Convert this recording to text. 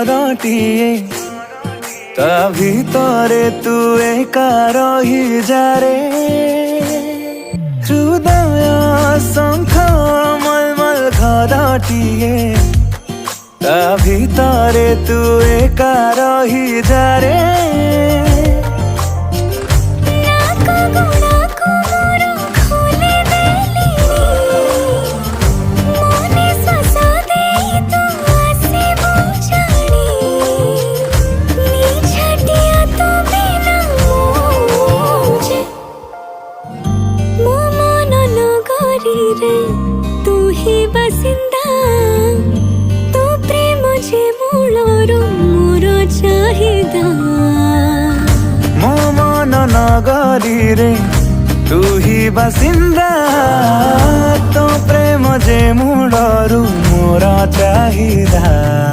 घरटिए ता भितरे तू एका रही जारे हृदय शंख मलमल घरटिए ता भितरे तू एका रही जारे तू ही बसिंदा तो प्रेम जे मूलर मोर चाहिदा मो मन नगरी रे तू ही बासिंदा तो प्रेम जे मूलर मोर चाहिदा।